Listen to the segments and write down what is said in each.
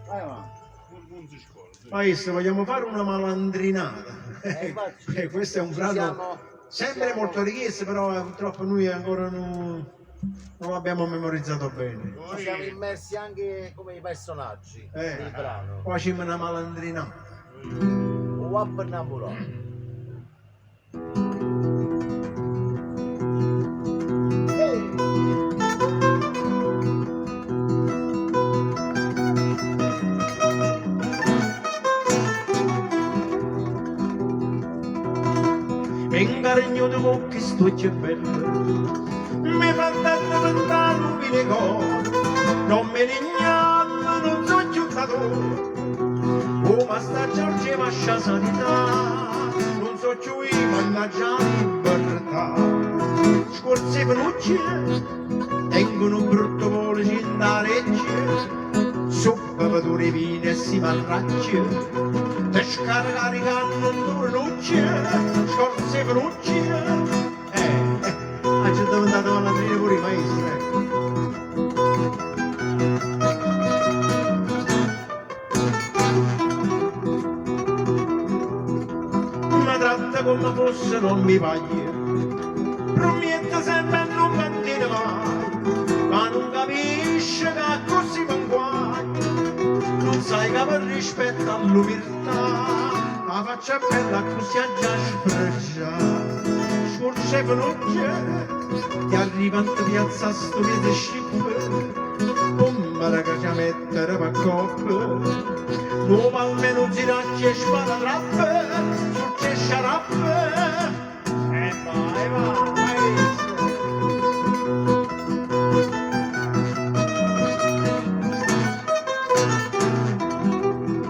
Non si scorda. Maestro, vogliamo fare una malandrinata. Questo è un brano sempre molto richiesto, però purtroppo noi ancora non l'abbiamo memorizzato bene. Siamo immersi anche come i personaggi del brano. Facciamo una malandrinata. O up innamorato. Ingarigno di bocchi sto bello, mi fa tanto cantare un vinego, non me ne gnam, non so giustatore, oh ma sta Giorgia mascia sanità, non so più io mannaggia libertà, scorse venucce, tengono un brutto volo cindarecce, subbavatore vino e si marracce, te scaricano un turnucce, scorse venucce, ci è diventato malandrino pure i maestri. Mi tratta come fosse non mi paglia, promette sempre e non mantiene mai, ma non capisce che così mi guaglia, non sai che per rispetto all'umiltà, la faccia bella così a già sfreccia. Scorse venucce, ti arrivano in piazza sto piede scippo, come che ci mettere per coppe, nuovo almeno ginocchi e spara trappe, succe sciarappe, e vai,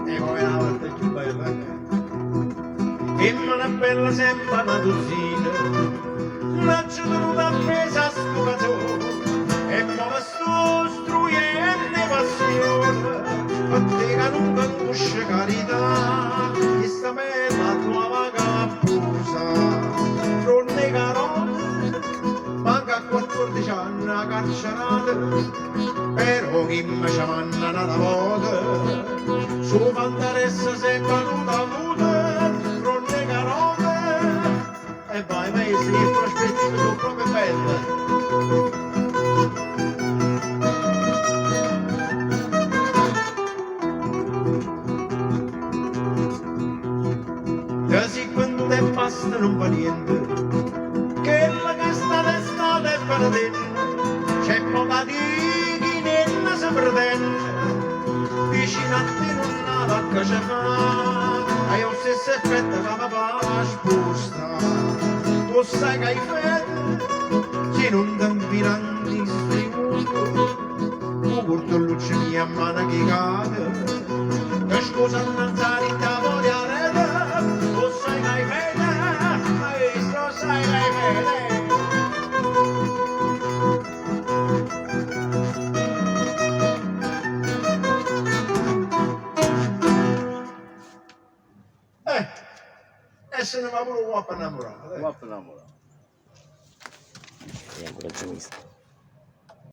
e poi una volta più bella, e una bella sempre una dozzina, non c'è tenuta appesa a sto casone, e come sto struendo passione, a te che non conosce carità, e sta bella tua cappusa, fronte carote, manca a 14 anni a carcerata, però chi mi ci manna una volta, su fantaressa si è venuta muta, fronte carote, e vai maestri, che prospettive sono proprio belle. Così quando te basta non fa niente, che la che sta d'estate è perdente, c'è poca di chi non si pretende, vicino a te non ha la che ci fa, hai lo stesso effetto che mi fa sposta, tu sai che hai fede, se non ti infilanti sti mondo, tu porto luce mia a mano che cade, che scusa non alzare il tavolo di arete, tu sai che hai fede, maestro sai che hai fede. E se ne va pure un uopo innamorato. Un po' innamorato. E ancora c'è visto.